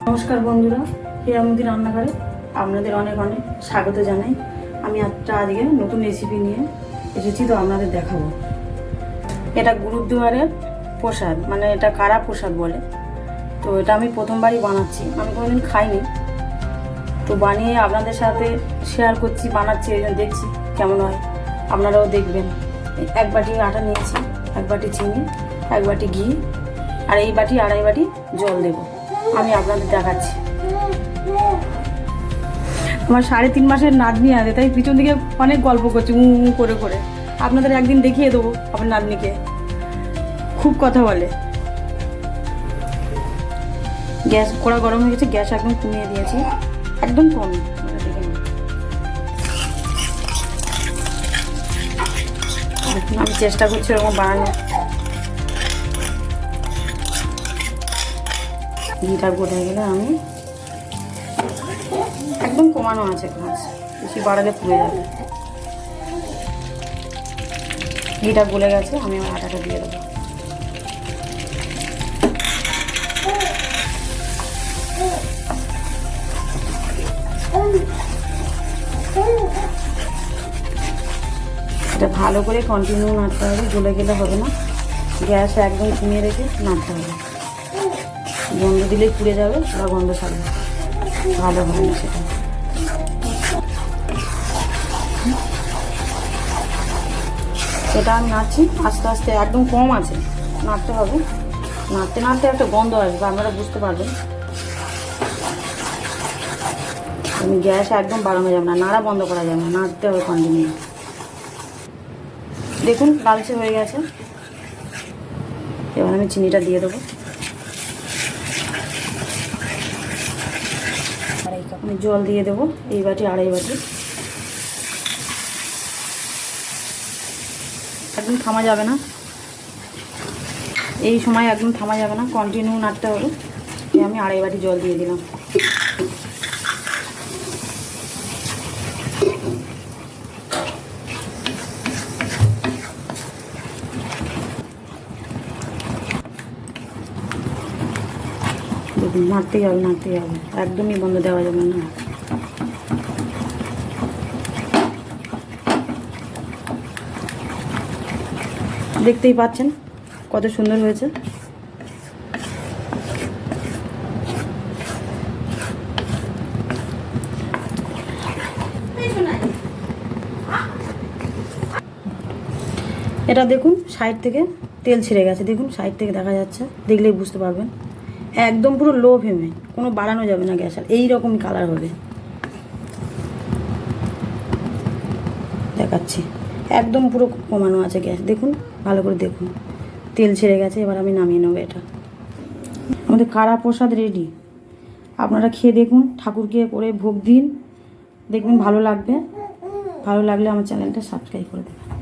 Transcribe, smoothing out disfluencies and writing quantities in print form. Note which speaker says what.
Speaker 1: নমস্কার বন্ধুরা, হীরামতি রান্নাঘরে আপনাদের অনেক অনেক স্বাগত জানাই। আমি একটা আজকে নতুন রেসিপি নিয়ে এসেছি, তো আপনাদের দেখাবো। এটা গুরুদুয়ারের প্রসাদ, মানে এটা কারা প্রসাদ বলে। তো এটা আমি প্রথমবারই বানাচ্ছি, আমি কোনোদিন খাইনি। তো বানিয়ে আপনাদের সাথে শেয়ার করছি, বানাচ্ছি, এই জন্য দেখছি কেমন হয়, আপনারাও দেখবেন। এক বাটি আটা নিয়েছি, এক বাটি চিনি, এক বাটি ঘি, আর এই বাটি আড়াই বাটি জল দেবো। আমি আপনাদের দেখাচ্ছি। আমার 3.5 মাসের নাতনি আছে, তাই পিছন দিকে অনেক গল্প করছি উ করে করে। আপনাদের একদিন দেখিয়ে দেবো আমার নাতনিকে, খুব কথা বলে। গ্যাস কড়া গরম হয়ে গেছে, গ্যাস একদম কমিয়ে দিয়েছি, একদম কম। দেখুন আমি চেষ্টা করছি ওরকম বানানোর। ঘিটা গলে গেলে আমি একদম কমানো আছে, কাজ বেশি বাড়ালে পুড়ে যাবে। ঘিটা গলে গেছে, আমি আমার আটাটা দিয়ে দেবো। এটা ভালো করে কন্টিনিউ নাড়তে হবে, গলে গেলে হবে না। গ্যাস একদম কমিয়ে রেখে নাড়তে হবে। গন্ধ দিলেই পুড়ে যাবে, ওরা গন্ধ ছাড়বে, ভালো হবে না সেটা। এটা আমি নাড়ছি আস্তে আস্তে, একদম কম আছে, নাড়তে হবে। নাড়তে নাড়তে একটা গন্ধ আসবে, আপনারা বুঝতে পারবেন। আমি গ্যাস একদম বাড়ানো যাবে না, নাড়া বন্ধ করা যাবে না, নাড়তে হবে কন্টিনিউ। দেখুন লালচে হয়ে গেছে, এবার আমি চিনিটা দিয়ে দেবো। আমি জল দিয়ে দেবো, এই বাটি আড়াই বাটি। একদম থামা যাবে না, এই সময় একদম থামা যাবে না, কন্টিনিউ নাড়তে হবে। আমি আড়াই বাটি জল দিয়ে দিলাম। দেখুন নাড়তেই হবে, নাড়তেই হবে, একদমই বন্ধ দেওয়া যাবে না। দেখতেই পাচ্ছেন কত সুন্দর হয়েছে। এটা দেখুন সাইড থেকে তেল ছিঁড়ে গেছে, দেখুন সাইড থেকে দেখা যাচ্ছে, দেখলেই বুঝতে পারবেন। একদম পুরো লো ফ্লেমে, কোনো বাড়ানো যাবে না গ্যাস, আর এইরকমই কালার হবে। দেখাচ্ছি, একদম পুরো কমানো আছে গ্যাস, দেখুন ভালো করে দেখুন, তেল ছেড়ে গেছে। এবার আমি নামিয়ে নেবো এটা। আমাদের কারা প্রসাদ রেডি। আপনারা খেয়ে দেখুন, ঠাকুরকে করে ভোগ দিন, দেখবেন ভালো লাগবে। ভালো লাগলে আমার চ্যানেলটা সাবস্ক্রাইব করে দেবেন।